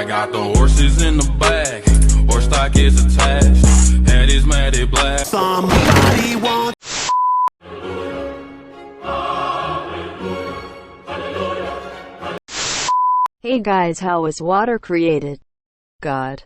I got the horses in the back, horse stock is attached, head is matted black. Somebody wants. Hey guys, how was water created? God.